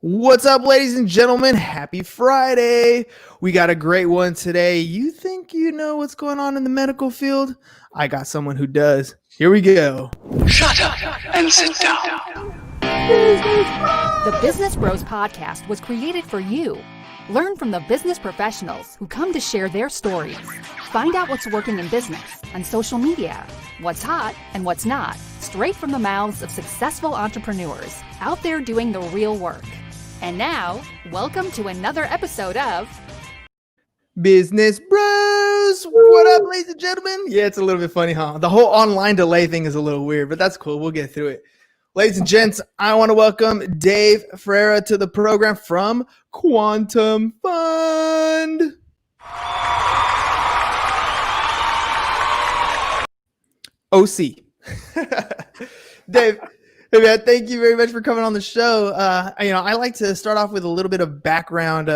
What's up, ladies and gentlemen? Happy Friday. We got a great one today. You think you know what's going on in the medical field? I got someone who does. Here we go. Shut up and sit down. The Business Bros Podcast was created for you. Learn from the business professionals who come to share their stories. Find out what's working in business, on social media, what's hot and what's not, straight from the mouths of successful entrepreneurs out there doing the real work. And now, welcome to another episode of Business Bros. What up, ladies and gentlemen? Yeah, it's a little bit funny, huh? The whole online delay thing is a little weird, but that's cool. We'll get through it. Ladies and gents, I want to welcome Dave Ferrera to the program from Quantum Fund. OC. Dave, hey man, thank you very much for coming on the show. I like to start off with a little bit of background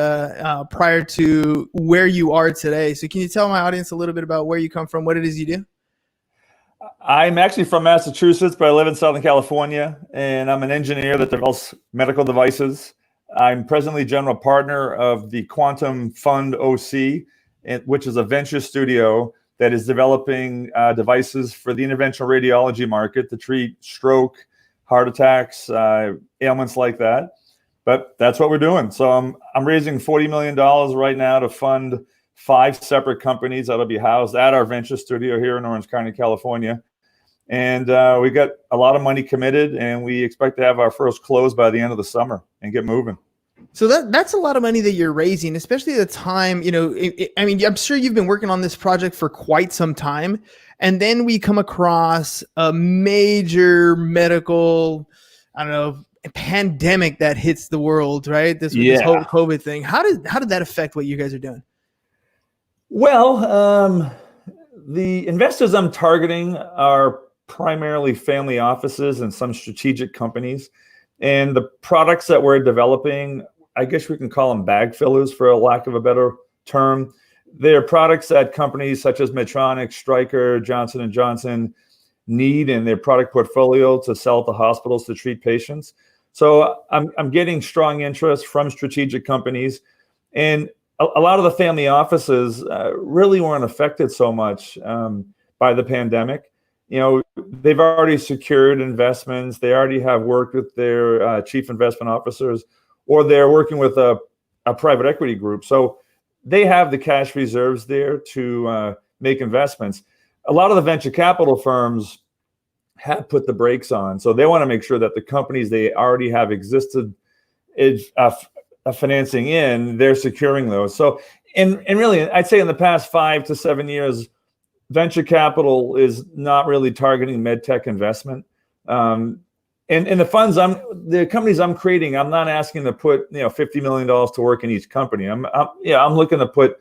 prior to where you are today. So can you tell my audience a little bit about where you come from, what it is you do? I'm actually from Massachusetts, but I live in Southern California, and I'm an engineer that develops medical devices. I'm presently general partner of the Quantum Fund OC, which is a venture studio that is developing devices for the interventional radiology market to treat stroke, heart attacks, ailments like that. But that's what we're doing. So I'm raising $40 million right now to fund 5 separate companies that'll be housed at our venture studio here in Orange County, California. And we got a lot of money committed, and we expect to have our first close by the end of the summer and get moving. So that's a lot of money that you're raising, especially at the time, I'm sure you've been working on this project for quite some time. And then we come across a major medical, pandemic that hits the world, right? This whole COVID thing. How did that affect what you guys are doing? Well, the investors I'm targeting are primarily family offices and some strategic companies. And the products that we're developing, I guess we can call them bag fillers for a lack of a better term. They're products that companies such as Medtronic, Stryker, Johnson & Johnson need in their product portfolio to sell to hospitals to treat patients. So I'm getting strong interest from strategic companies. And a lot of the family offices really weren't affected so much by the pandemic. They've already secured investments. They already have worked with their chief investment officers, or they're working with a private equity group. So they have the cash reserves there to make investments. A lot of the venture capital firms have put the brakes on. So they want to make sure that the companies they already have existed financing in, they're securing those. So, and really, I'd say in the past 5 to 7 years, venture capital is not really targeting med tech investment. And the companies I'm creating, I'm not asking to put $50 million to work in each company. I'm looking to put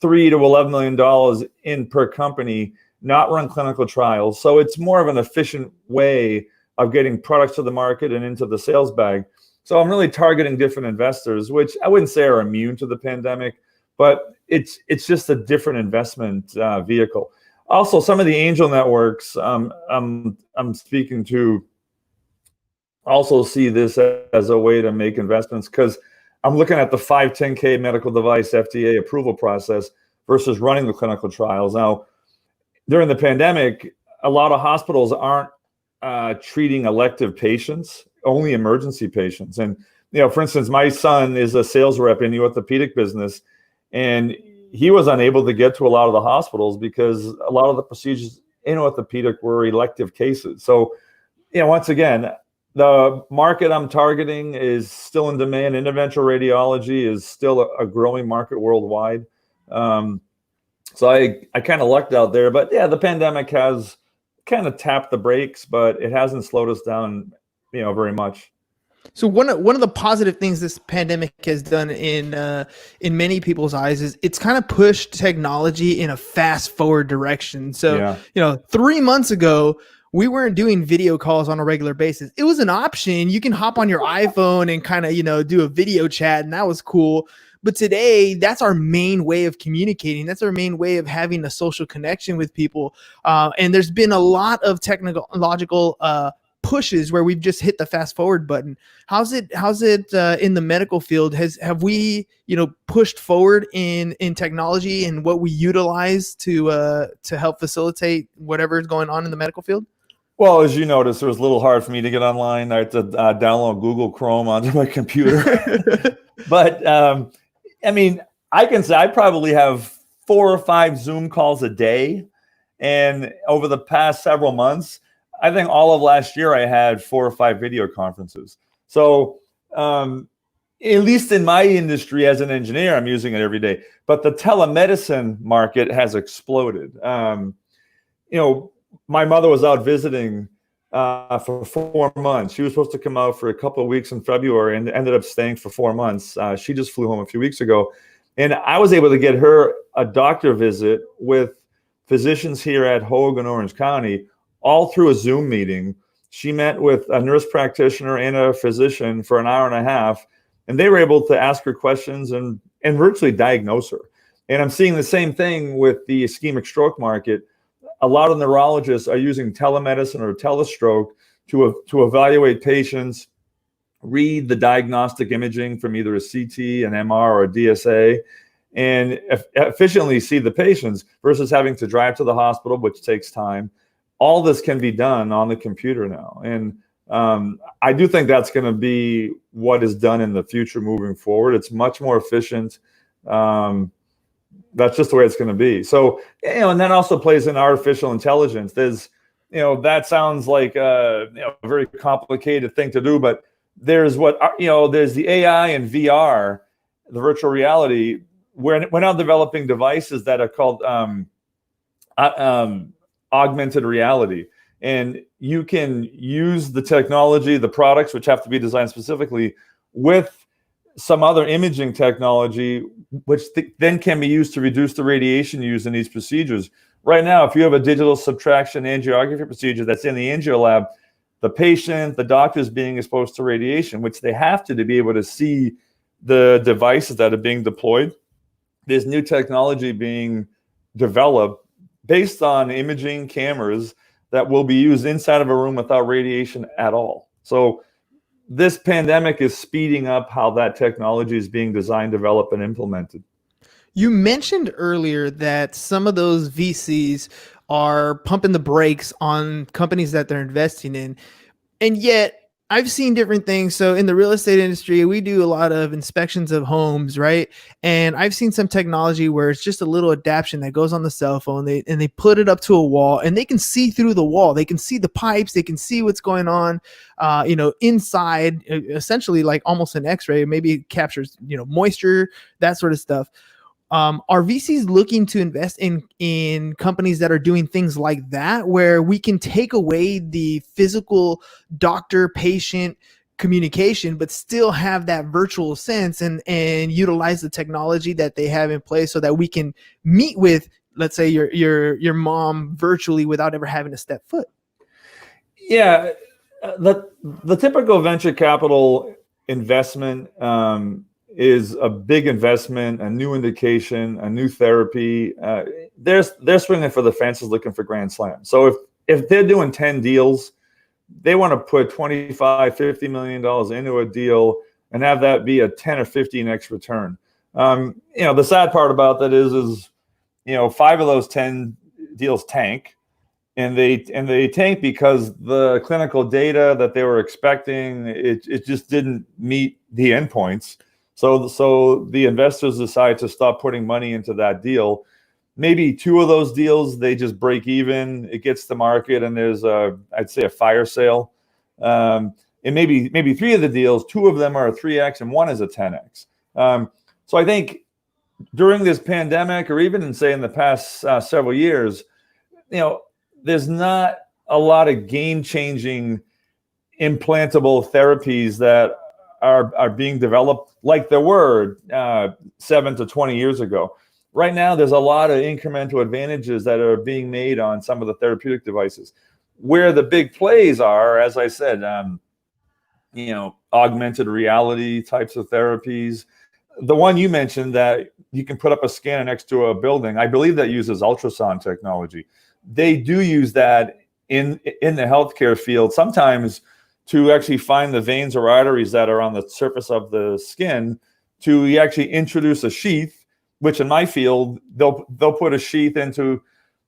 $3 to $11 million in per company, not run clinical trials. So it's more of an efficient way of getting products to the market and into the sales bag. So I'm really targeting different investors, which I wouldn't say are immune to the pandemic, but it's just a different investment vehicle. Also, some of the angel networks I'm speaking to also see this as a way to make investments, because I'm looking at the 510K medical device FDA approval process versus running the clinical trials. Now, during the pandemic, a lot of hospitals aren't treating elective patients, only emergency patients. And, for instance, my son is a sales rep in the orthopedic business, and he was unable to get to a lot of the hospitals because a lot of the procedures in orthopedic were elective cases. So, once again, the market I'm targeting is still in demand. Interventional radiology is still a growing market worldwide. So I kind of lucked out there. But yeah, the pandemic has kind of tapped the brakes, but it hasn't slowed us down, very much. So one of the positive things this pandemic has done in many people's eyes is it's kind of pushed technology in a fast forward direction. So, 3 months ago, we weren't doing video calls on a regular basis. It was an option. You can hop on your iPhone and kind of, do a video chat, and that was cool. But today, that's our main way of communicating. That's our main way of having a social connection with people. And there's been a lot of technological pushes where we've just hit the fast forward button. How's it in the medical field? Have we, pushed forward in technology and what we utilize to help facilitate whatever is going on in the medical field? Well, as you noticed, it was a little hard for me to get online. I had to download Google Chrome onto my computer. But I mean, I can say I probably have 4 or 5 Zoom calls a day. And over the past several months, I think all of last year, I had 4 or 5 video conferences. So at least in my industry as an engineer, I'm using it every day. But the telemedicine market has exploded. My mother was out visiting for 4 months. She was supposed to come out for a couple of weeks in February and ended up staying for 4 months. She just flew home a few weeks ago. And I was able to get her a doctor visit with physicians here at Hoag and Orange County, all through a Zoom meeting. She met with a nurse practitioner and a physician for an hour and a half, and they were able to ask her questions and virtually diagnose her. And I'm seeing the same thing with the ischemic stroke market. A lot of neurologists are using telemedicine or telestroke to evaluate patients, read the diagnostic imaging from either a CT, an MR, or a DSA, and efficiently see the patients versus having to drive to the hospital, which takes time. All this can be done on the computer now. And I do think that's going to be what is done in the future moving forward. It's much more efficient. That's just the way it's going to be. So, and that also plays in artificial intelligence. There's, that sounds like a very complicated thing to do, but there's there's the AI and VR, the virtual reality. We're now developing devices that are called augmented reality. And you can use the technology, the products, which have to be designed specifically, with some other imaging technology, which then can be used to reduce the radiation used in these procedures. Right now, if you have a digital subtraction angiography procedure that's in the angio lab, the patient, the doctor is being exposed to radiation, which they have to be able to see the devices that are being deployed. There's new technology being developed based on imaging cameras that will be used inside of a room without radiation at all. So this pandemic is speeding up how that technology is being designed, developed, and implemented. You mentioned earlier that some of those VCs are pumping the brakes on companies that they're investing in. And yet I've seen different things. So in the real estate industry, we do a lot of inspections of homes, right? And I've seen some technology where it's just a little adaptation that goes on the cell phone. They put it up to a wall, and they can see through the wall. They can see the pipes. They can see what's going on, inside, essentially like almost an X-ray. Maybe it captures, moisture, that sort of stuff. Are VCs looking to invest in companies that are doing things like that, where we can take away the physical doctor-patient communication, but still have that virtual sense and utilize the technology that they have in place so that we can meet with, let's say, your mom virtually without ever having to step foot? Yeah, the typical venture capital investment is a big investment, a new indication, a new therapy. They're swinging for the fences, looking for grand slams. So if they're doing 10 deals, they want to put $25, $50 million into a deal and have that be a 10 or 15x return. The sad part about that is 5 of those 10 deals tank, and they tank because the clinical data that they were expecting, it just didn't meet the endpoints. So the investors decide to stop putting money into that deal. Maybe 2 of those deals, they just break even. It gets to market, and there's I'd say a fire sale. And maybe 3 of the deals, 2 of them are a 3x and 1 is a 10x. So I think during this pandemic, or even in the past several years, there's not a lot of game-changing implantable therapies that are being developed like there were 7 to 20 years ago. Right now, there's a lot of incremental advantages that are being made on some of the therapeutic devices. Where the big plays are, as I said, augmented reality types of therapies. The one you mentioned that you can put up a scanner next to a building, I believe that uses ultrasound technology. They do use that in the healthcare field, sometimes to actually find the veins or arteries that are on the surface of the skin, to actually introduce a sheath, which in my field, they'll put a sheath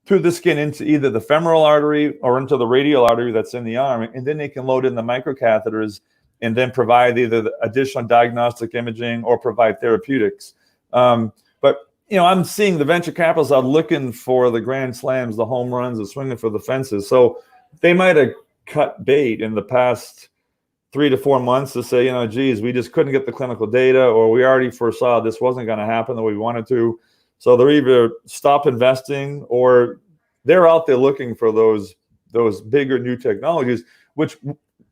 through the skin into either the femoral artery or into the radial artery that's in the arm. And then they can load in the microcatheters and then provide either the additional diagnostic imaging or provide therapeutics. But I'm seeing the venture capitalists are looking for the grand slams, the home runs, the swinging for the fences. So they might have cut bait in the past 3 to 4 months to say, geez, we just couldn't get the clinical data, or we already foresaw this wasn't going to happen the way we wanted to. So they're either stop investing or they're out there looking for those bigger new technologies, which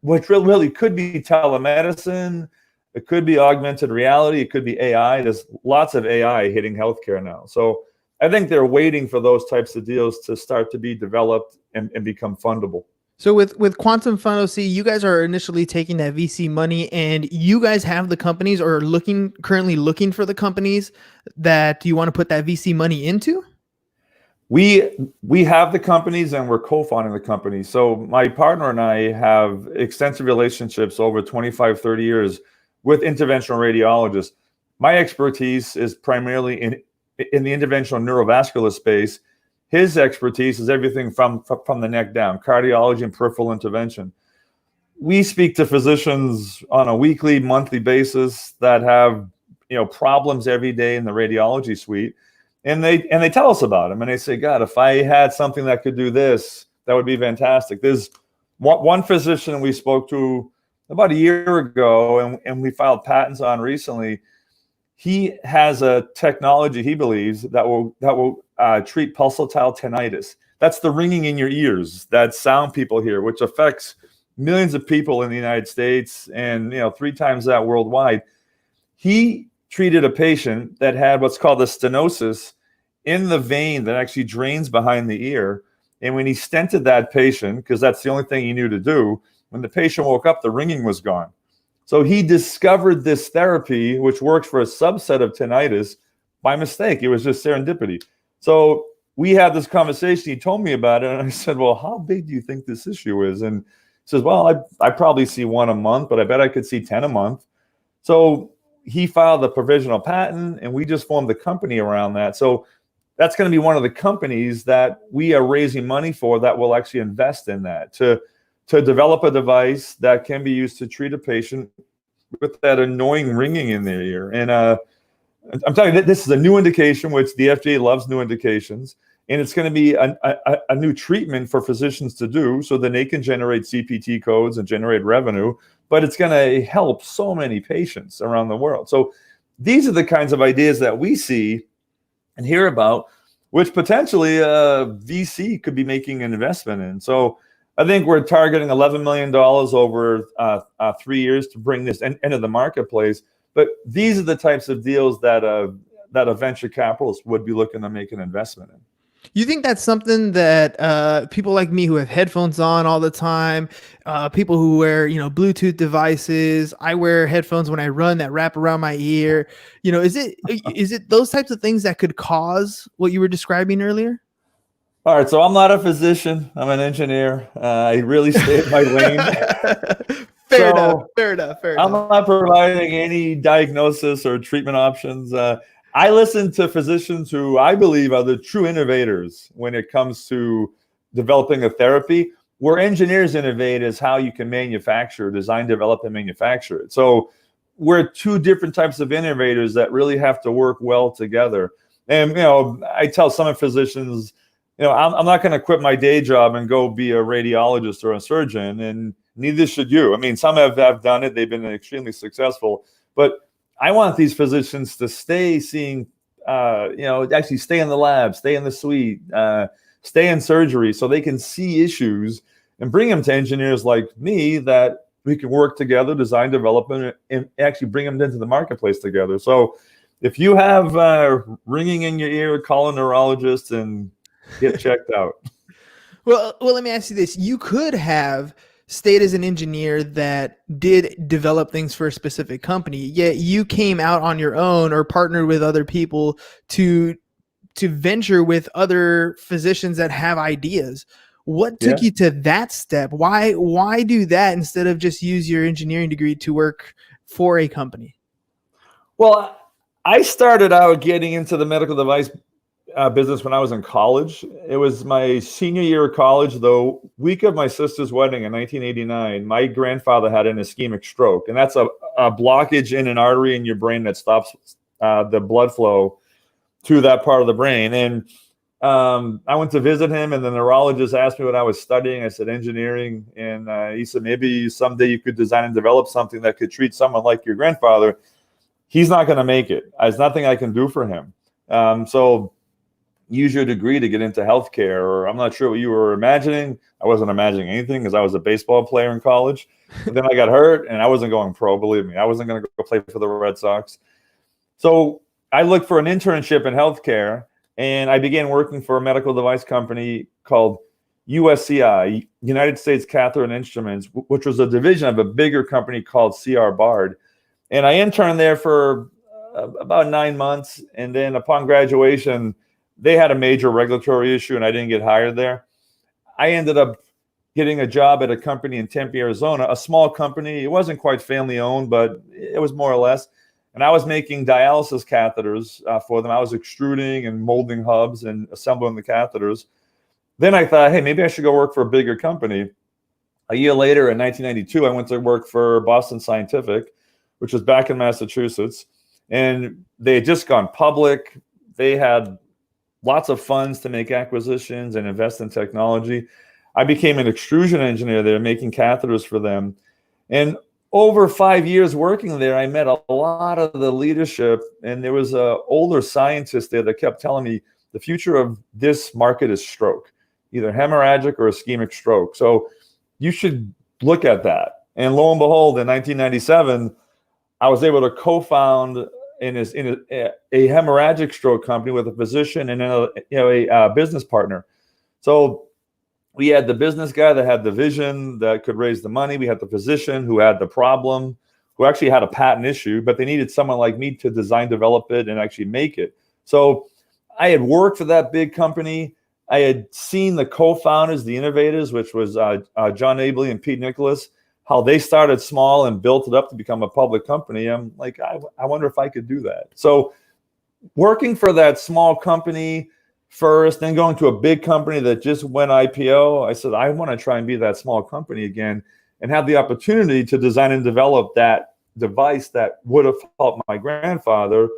really could be telemedicine. It could be augmented reality. It could be AI. There's lots of AI hitting healthcare now. So I think they're waiting for those types of deals to start to be developed and become fundable. So with Quantum Fund OC, you guys are initially taking that VC money, and you guys have the companies, or currently looking for the companies that you want to put that VC money into? We have the companies, and we're co-founding the company. So my partner and I have extensive relationships over 25, 30 years with interventional radiologists. My expertise is primarily in the interventional neurovascular space. His expertise is everything from the neck down, cardiology and peripheral intervention. We speak to physicians on a weekly, monthly basis that have problems every day in the radiology suite, and they tell us about them, and they say, God, if I had something that could do this, that would be fantastic. There's one physician we spoke to about a year ago, and we filed patents on recently. He has a technology, he believes, that will treat pulsatile tinnitus. That's the ringing in your ears, that sound people hear, which affects millions of people in the United States and 3 times that worldwide. He treated a patient that had what's called a stenosis in the vein that actually drains behind the ear. And when he stented that patient, because that's the only thing he knew to do, when the patient woke up, the ringing was gone. So he discovered this therapy, which works for a subset of tinnitus, by mistake. It was just serendipity. So we had this conversation. He told me about it, and I said, well, how big do you think this issue is? And he says, well, I probably see 1 a month, but I bet I could see 10 a month. So he filed a provisional patent, and we just formed the company around that. So that's going to be one of the companies that we are raising money for that will actually invest in that, to develop a device that can be used to treat a patient with that annoying ringing in their ear. And I'm telling you, this is a new indication, which the FDA loves new indications, and it's going to be a new treatment for physicians to do, so then they can generate CPT codes and generate revenue, but it's going to help so many patients around the world. So these are the kinds of ideas that we see and hear about, which potentially VC could be making an investment in. So I think we're targeting $11 million over 3 years to bring this into the marketplace. But these are the types of deals that a venture capitalist would be looking to make an investment in. You think that's something that people like me who have headphones on all the time, people who wear, Bluetooth devices, I wear headphones when I run that wrap around my ear, is it those types of things that could cause what you were describing earlier? All right, so I'm not a physician. I'm an engineer. I really stay in my lane. Fair enough. I'm not providing any diagnosis or treatment options. I listen to physicians who I believe are the true innovators when it comes to developing a therapy. Where engineers innovate is how you can manufacture, design, develop, and manufacture it. So we're 2 different types of innovators that really have to work well together. And, I tell some physicians, I'm not going to quit my day job and go be a radiologist or a surgeon, and neither should you. I mean, some have done it. They've been extremely successful. But I want these physicians to stay seeing, actually stay in the lab, stay in the suite, stay in surgery, so they can see issues and bring them to engineers like me that we can work together, design, develop, and actually bring them into the marketplace together. So if you have ringing in your ear, call a neurologist and get checked out. Well, let me ask you this. You could have stayed as an engineer that did develop things for a specific company, yet you came out on your own or partnered with other people to venture with other physicians that have ideas. What took you to that step? Why do that instead of just use your engineering degree to work for a company? Well, I started out getting into the medical device business when I was in college. It was my senior year of college, the week of my sister's wedding in 1989. My grandfather had an ischemic stroke, and that's a blockage in an artery in your brain that stops the blood flow to that part of the brain. And I went to visit him, and the neurologist asked me what I was studying. I said engineering, and he said maybe someday you could design and develop something that could treat someone like your grandfather. He's not going to make it. There's nothing I can do for him. So use your degree to get into healthcare, or I'm not sure what you were imagining. I wasn't imagining anything because I was a baseball player in college. And then I got hurt, and I wasn't going pro, believe me. I wasn't going to go play for the Red Sox. So I looked for an internship in healthcare, and I began working for a medical device company called USCI, United States Catheter and Instruments, which was a division of a bigger company called CR Bard. And I interned there for about 9 months. And then upon graduation, they had a major regulatory issue, and I didn't get hired there. I ended up getting a job at a company in Tempe, Arizona, a small company. It wasn't quite family owned, but it was more or less. And I was making dialysis catheters for them. I was extruding and molding hubs and assembling the catheters. Then I thought, hey, maybe I should go work for a bigger company. A year later, in 1992, I went to work for Boston Scientific, which was back in Massachusetts. And they had just gone public. They had lots of funds to make acquisitions and invest in technology. I became an extrusion engineer there, making catheters for them. And over 5 years working there, I met a lot of the leadership, and there was an older scientist there that kept telling me the future of this market is stroke, either hemorrhagic or ischemic stroke. So you should look at that. And lo and behold, in 1997, I was able to co-found in a hemorrhagic stroke company with a physician and a business partner. So we had the business guy that had the vision that could raise the money. We had the physician who had the problem, who actually had a patent issue, but they needed someone like me to design, develop it, and actually make it. So I had worked for that big company. I had seen the co-founders, the innovators, which was John Abley and Pete Nicholas, how they started small and built it up to become a public company. I'm like, I wonder if I could do that. So working for that small company first, then going to a big company that just went IPO, I said, I want to try and be that small company again and have the opportunity to design and develop that device that would have helped my grandfather,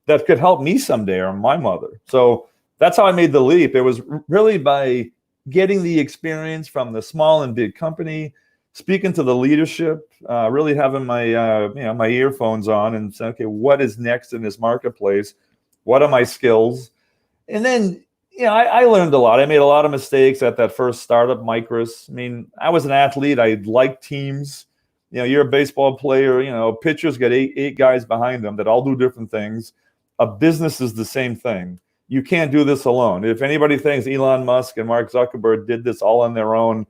that could help me someday, or my mother. So that's how I made the leap. It was really by getting the experience from the small and big company, speaking to the leadership, really having my my earphones on and saying, okay, what is next in this marketplace? What are my skills? And then, I learned a lot. I made a lot of mistakes at that first startup, Micros. I mean, I was an athlete. I liked teams. You're a baseball player. Pitchers get eight guys behind them that all do different things. A business is the same thing. You can't do this alone. If anybody thinks Elon Musk and Mark Zuckerberg did this all on their own,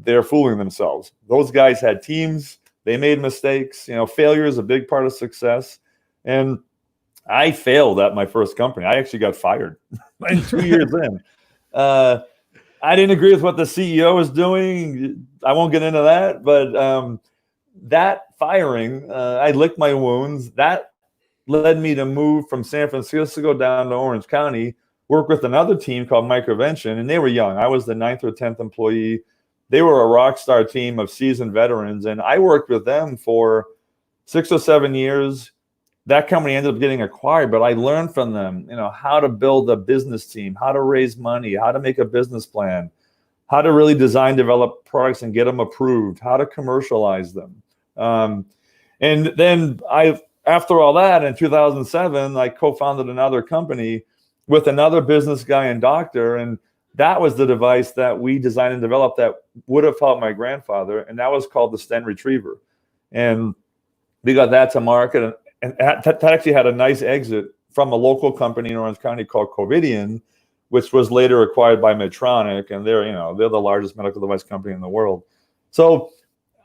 they're fooling themselves. Those guys had teams. They made mistakes. Failure is a big part of success. And I failed at my first company. I actually got fired 2 years in. I didn't agree with what the CEO was doing. I won't get into that, but that firing, I licked my wounds. That led me to move from San Francisco down to Orange County, work with another team called Microvention, and they were young. I was the 9th or 10th employee. They were a rock star team of seasoned veterans, and I worked with them for 6 or 7 years. That company ended up getting acquired, but I learned from them, how to build a business team, how to raise money, how to make a business plan, how to really design, develop products and get them approved, how to commercialize them. And then after all that, in 2007, I co-founded another company with another business guy and doctor, and that was the device that we designed and developed that would have helped my grandfather, and that was called the stent retriever. And we got that to market, and that actually had a nice exit from a local company in Orange County called Covidian, which was later acquired by Medtronic, and they're the largest medical device company in the world. So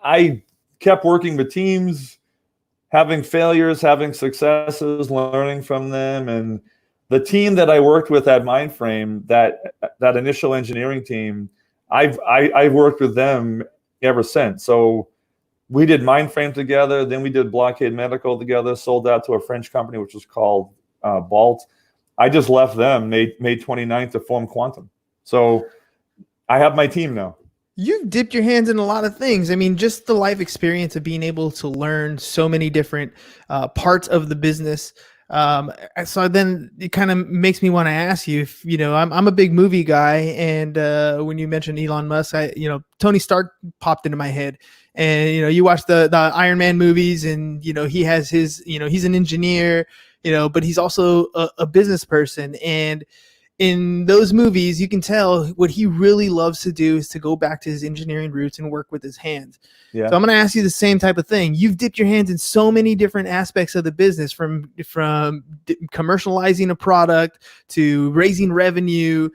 I kept working with teams, having failures, having successes, learning from them. And the team that I worked with at Mindframe, that initial engineering team, I've worked with them ever since. So we did Mindframe together. Then we did Blockade Medical together, sold that to a French company, which was called Balt. I just left them May 29th to form Quantum. So I have my team now. You've dipped your hands in a lot of things. I mean, just the life experience of being able to learn so many different parts of the business. So then it kind of makes me want to ask you if, I'm a big movie guy. And when you mentioned Elon Musk, Tony Stark popped into my head. And, you watch the Iron Man movies and, he has his, he's an engineer, but he's also a business person. And in those movies, you can tell what he really loves to do is to go back to his engineering roots and work with his hands. Yeah. So I'm going to ask you the same type of thing. You've dipped your hands in so many different aspects of the business, from commercializing a product to raising revenue.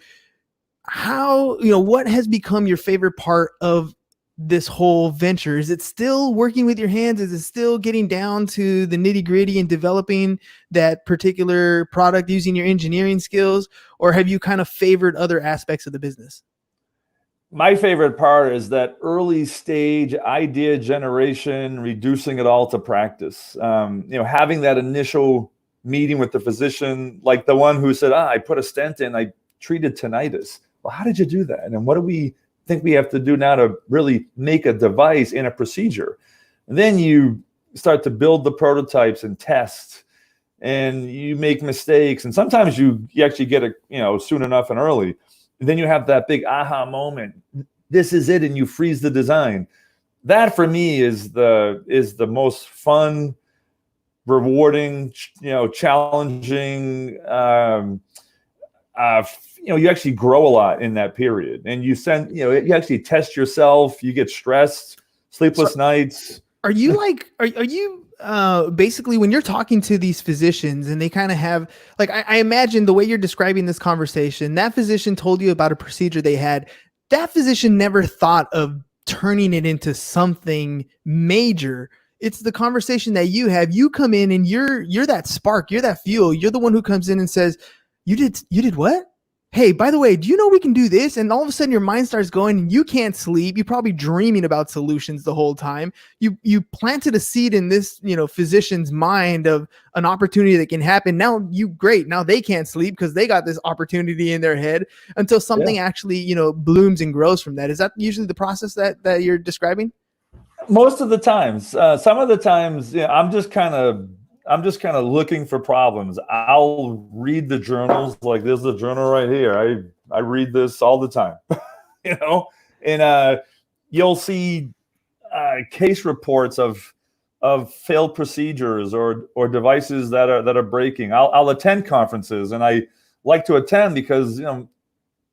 How, what has become your favorite part of this whole venture? Is it still working with your hands? Is it still getting down to the nitty gritty and developing that particular product using your engineering skills? Or have you kind of favored other aspects of the business? My favorite part is that early stage idea generation, reducing it all to practice. Having that initial meeting with the physician, like the one who said, I put a stent in, I treated tinnitus. Well, how did you do that? And what do we think we have to do now to really make a device in a procedure? And then you start to build the prototypes and test, and you make mistakes. And sometimes you actually get it, soon enough and early. And then you have that big aha moment. This is it. And you freeze the design. That for me is the most fun, rewarding, challenging, you actually grow a lot in that period, and you you actually test yourself. You get stressed, sleepless nights. Are you basically, when you're talking to these physicians and they kind of have, like, I imagine the way you're describing this conversation, that physician told you about a procedure they had. That physician never thought of turning it into something major. It's the conversation that you have. You come in and you're that spark, you're that fuel. You're the one who comes in and says, you did what? Hey, by the way, do you know we can do this? And all of a sudden your mind starts going and you can't sleep. You're probably dreaming about solutions the whole time. You planted a seed in this, physician's mind of an opportunity that can happen. Now now they can't sleep because they got this opportunity in their head until something actually, blooms and grows from that. Is that usually the process that you're describing? Most of the times. Some of the times, I'm just kind of looking for problems. I'll read the journals. Like, there's the journal right here. I read this all the time, and you'll see case reports of failed procedures or devices that are breaking. I'll attend conferences, and I like to attend because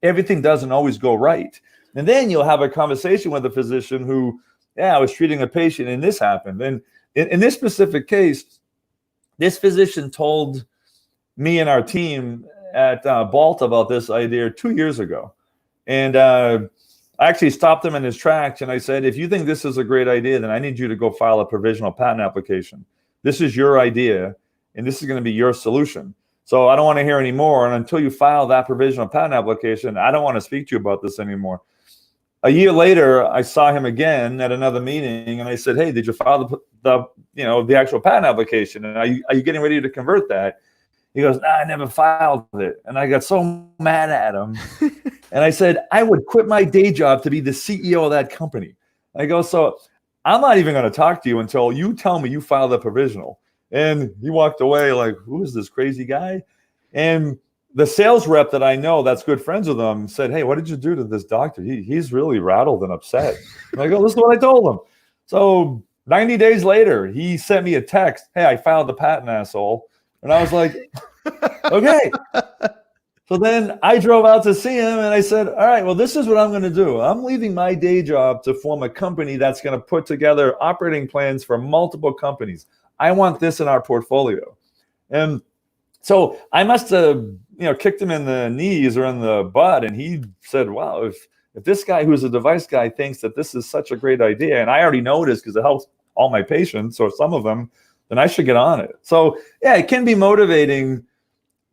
everything doesn't always go right. And then you'll have a conversation with a physician who, I was treating a patient and this happened. And in this specific case, this physician told me and our team at Balt about this idea 2 years ago. And I actually stopped him in his tracks and I said, if you think this is a great idea, then I need you to go file a provisional patent application. This is your idea, and this is going to be your solution. So I don't want to hear any more. And until you file that provisional patent application, I don't want to speak to you about this anymore. A year later, I saw him again at another meeting, and I said, "Hey, did you file the actual patent application? And are you getting ready to convert that?" He goes, "Nah, I never filed it." And I got so mad at him, and I said, "I would quit my day job to be the CEO of that company." I go, "So I'm not even going to talk to you until you tell me you filed the provisional." And he walked away like, "Who is this crazy guy?" And the sales rep that I know that's good friends with him said, "Hey, what did you do to this doctor? He's really rattled and upset." And I go, "This is what I told him." So 90 days later, he sent me a text, "Hey, I filed the patent, asshole." And I was like, okay. So then I drove out to see him and I said, all right, well, this is what I'm going to do. I'm leaving my day job to form a company that's going to put together operating plans for multiple companies. I want this in our portfolio. And so I must have, kicked him in the knees or in the butt. And he said, wow, if this guy who's a device guy thinks that this is such a great idea, and I already know this because it helps all my patients or some of them, then I should get on it. So yeah, it can be motivating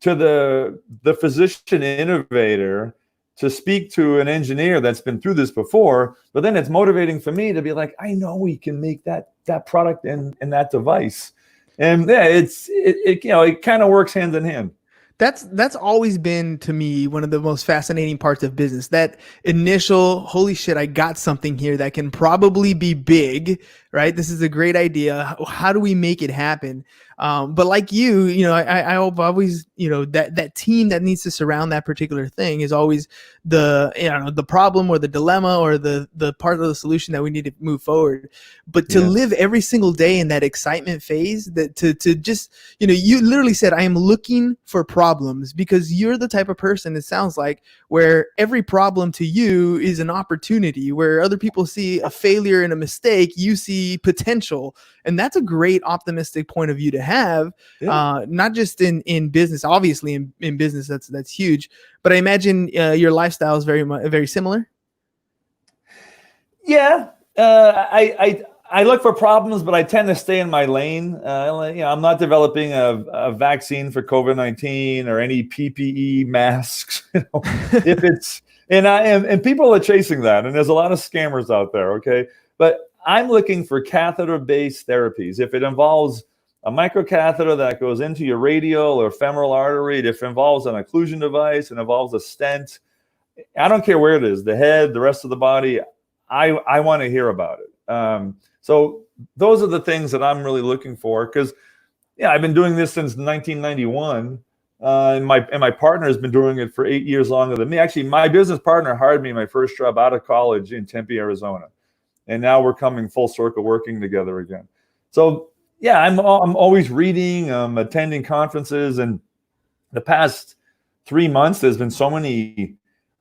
to the physician innovator to speak to an engineer that's been through this before, but then it's motivating for me to be like, I know we can make that product in that device. And yeah, it kind of works hand in hand. That's always been, to me, one of the most fascinating parts of business. That initial, holy shit, I got something here that can probably be big, right? This is a great idea. How do we make it happen? But like I always, that team that needs to surround that particular thing is always the problem or the dilemma or the part of the solution that we need to move forward. But to live every single day in that excitement phase, that to just, you literally said, I am looking for problems, because you're the type of person, it sounds like, where every problem to you is an opportunity, where other people see a failure and a mistake, you see potential. And that's a great optimistic point of view to have, not just in business. Obviously, in business, that's huge. But I imagine your lifestyle is very similar. Yeah, I look for problems, but I tend to stay in my lane. I'm not developing a vaccine for COVID-19 or any PPE masks. If it's and people are chasing that, and there's a lot of scammers out there. Okay, but I'm looking for catheter-based therapies. If it involves a microcatheter that goes into your radial or femoral artery, if it involves an occlusion device, it involves a stent, I don't care where it is, the head, the rest of the body, I want to hear about it. So those are the things that I'm really looking for, because I've been doing this since 1991. And my partner has been doing it for 8 years longer than me. Actually, my business partner hired me my first job out of college in Tempe, Arizona. And now we're coming full circle, working together again. So I'm always reading, attending conferences, and the past 3 months there's been so many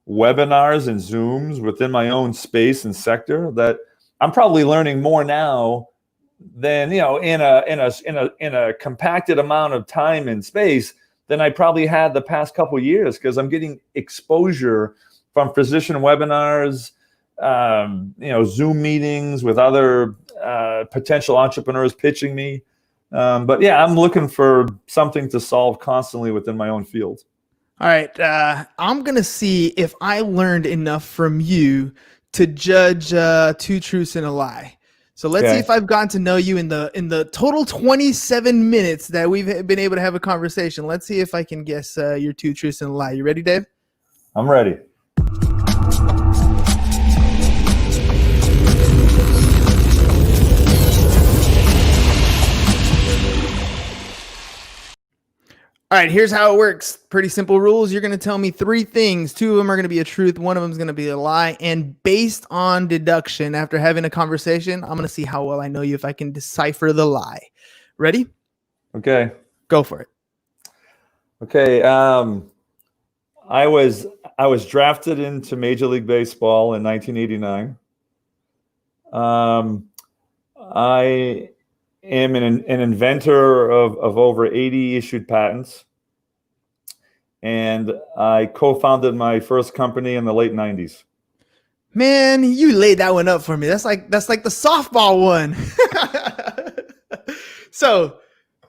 webinars and Zooms within my own space and sector that I'm probably learning more now than in a compacted amount of time and space than I probably had the past couple of years, because I'm getting exposure from physician webinars, Zoom meetings with other potential entrepreneurs pitching me. But I'm looking for something to solve constantly within my own field. All right. I'm going to see if I learned enough from you to judge two truths and a lie. So let's see if I've gotten to know you in the total 27 minutes that we've been able to have a conversation. Let's see if I can guess your two truths and a lie. You ready, Dave? I'm ready. All right, here's how it works. Pretty simple rules. You're going to tell me three things. Two of them are going to be a truth. One of them is going to be a lie. And based on deduction, after having a conversation, I'm going to see how well I know you, if I can decipher the lie. Ready? Okay. Go for it. Okay. I was drafted into Major League Baseball in 1989. I am an inventor of over 80 issued patents, and I co-founded my first company in the late 90s. Man, you laid that one up for me. That's like the softball one. So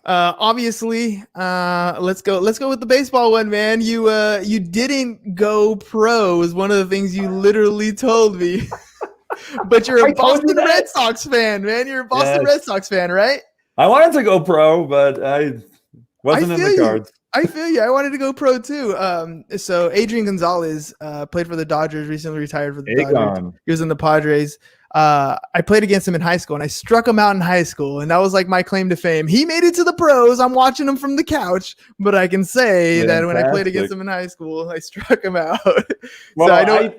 obviously, let's go with the baseball one, man. You didn't go pro is one of the things you literally told me. But you're a Boston Red Sox fan, man. You're a Boston Red Sox fan, right? I wanted to go pro, but I wasn't in the cards. I feel you. I wanted to go pro too. So Adrian Gonzalez played for the Dodgers, recently retired for the Dodgers. He was in the Padres. I played against him in high school, and I struck him out in high school, and that was like my claim to fame. He made it to the pros. I'm watching him from the couch, but I can say that when I played against him in high school, I struck him out. Well, so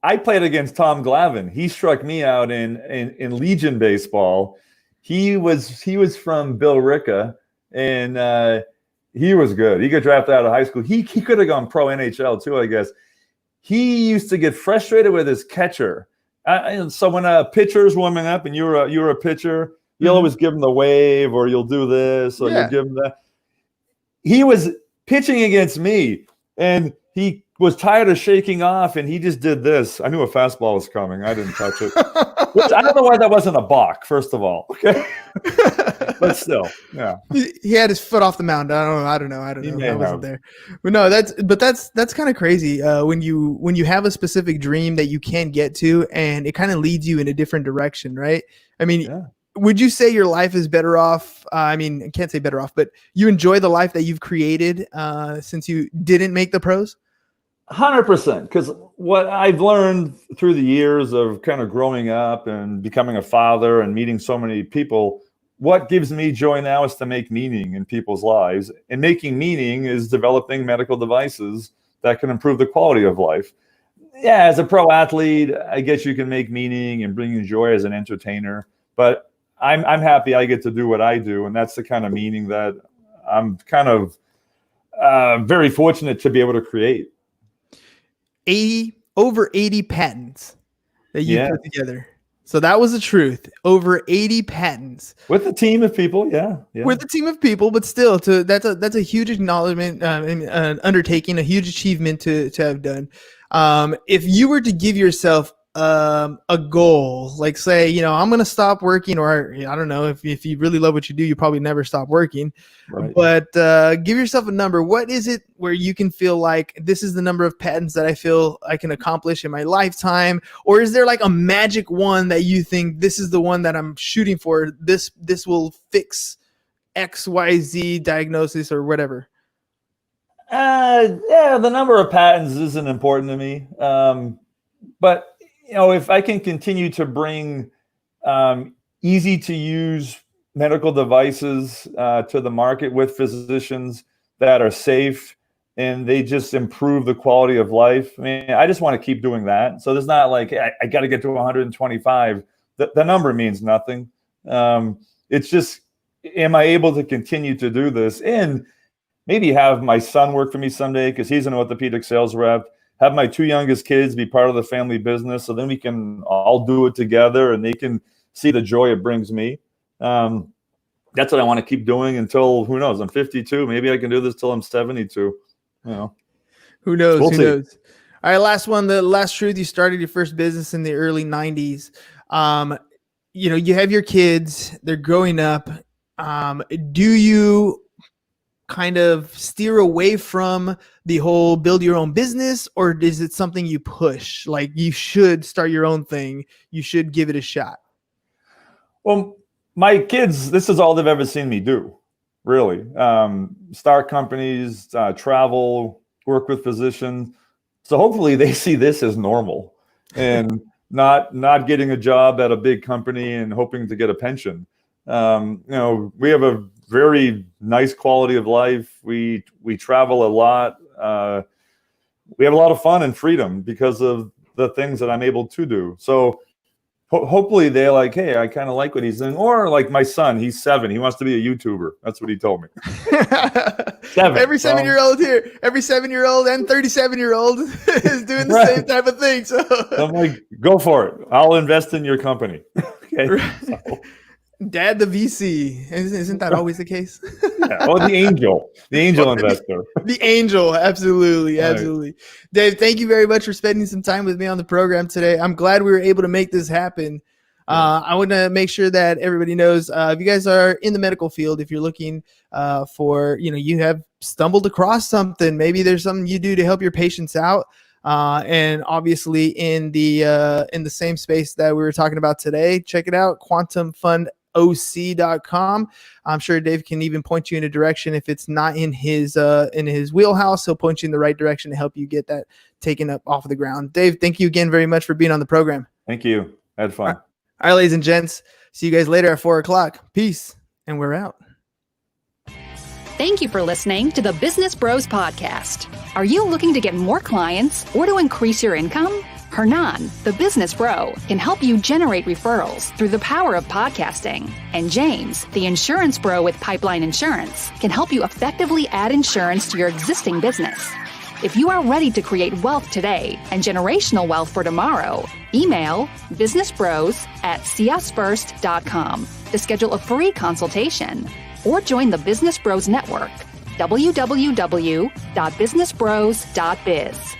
I played against Tom Glavine. He struck me out in Legion baseball. He was from Billerica, and he was good. He got drafted out of high school. He could have gone pro NHL too, I guess. He used to get frustrated with his catcher. So when a pitcher's warming up and you're a pitcher, you'll always give him the wave, or you'll do this, or you'll give him that. He was pitching against me, and he was tired of shaking off, and he just did this. I knew a fastball was coming. I didn't touch it. Which, I don't know why that wasn't a balk, first of all. Okay. But still, yeah. He had his foot off the mound. I don't know. I wasn't there. But no, that's kind of crazy. When you have a specific dream that you can't get to, and it kind of leads you in a different direction, right? I mean, yeah. Would you say your life is better off? I mean, I can't say better off, but you enjoy the life that you've created since you didn't make the pros? 100%. Because what I've learned through the years of kind of growing up and becoming a father and meeting so many people, what gives me joy now is to make meaning in people's lives. And making meaning is developing medical devices that can improve the quality of life. Yeah, as a pro athlete, I guess you can make meaning and bring you joy as an entertainer. But I'm happy I get to do what I do. And that's the kind of meaning that I'm kind of very fortunate to be able to create. Over 80 patents that you put together. So that was the truth. Over 80 patents with a team of people. Yeah. With a team of people, but still, that's a huge acknowledgement, and undertaking, a huge achievement to have done. If you were to give yourself a goal, like say, I'm going to stop working, or I don't know, if you really love what you do, you probably never stop working, right. But give yourself a number. What is it where you can feel like this is the number of patents that I feel I can accomplish in my lifetime? Or is there like a magic one that you think this is the one that I'm shooting for? This will fix XYZ diagnosis or whatever. Yeah, the number of patents isn't important to me. But if I can continue to bring easy to use medical devices to the market with physicians that are safe and they just improve the quality of life, I mean, I just want to keep doing that. So there's not like, I got to get to 125. The number means nothing. It's just, am I able to continue to do this? And maybe have my son work for me someday because he's an orthopedic sales rep. Have my two youngest kids be part of the family business, so then we can all do it together and they can see the joy it brings me. That's what I want to keep doing until, who knows, I'm 52. Maybe I can do this till I'm 72. Who knows? Who knows? All right, last one. The last truth: you started your first business in the early 90s. You have your kids; they're growing up. Do you kind of steer away from the whole build your own business, or is it something you push? Like, you should start your own thing. You should give it a shot. Well, my kids, this is all they've ever seen me do, really. Start companies, travel, work with physicians. So hopefully they see this as normal and not getting a job at a big company and hoping to get a pension. We have a very nice quality of life. We travel a lot. We have a lot of fun and freedom because of the things that I'm able to do. So hopefully they're like, hey, I kind of like what he's doing. Or like my son, he's 7. He wants to be a YouTuber. That's what he told me. 7. Every 7-year-old here, every 7-year-old and 37-year-old is doing the same type of thing. So I'm like, go for it. I'll invest in your company. Okay. So. Dad, the VC. Isn't that always the case? Yeah. Well, the angel investor. The angel. Absolutely. Right. Dave, thank you very much for spending some time with me on the program today. I'm glad we were able to make this happen. I want to make sure that everybody knows, if you guys are in the medical field, if you're looking for, you have stumbled across something, maybe there's something you do to help your patients out. And obviously in the same space that we were talking about today, check it out, quantumfundoc.com. I'm sure Dave can even point you in a direction. If it's not in his wheelhouse, he'll point you in the right direction to help you get that taken up off of the ground. Dave, thank you again very much for being on the program. Thank you. I had fun. All right, ladies and gents, see you guys later at 4:00. Peace. And we're out. Thank you for listening to the Business Bros Podcast. Are you looking to get more clients or to increase your income? Hernan, the business bro, can help you generate referrals through the power of podcasting. And James, the insurance bro with Pipeline Insurance, can help you effectively add insurance to your existing business. If you are ready to create wealth today and generational wealth for tomorrow, email businessbros@seeusfirst.com to schedule a free consultation or join the Business Bros Network, www.businessbros.biz.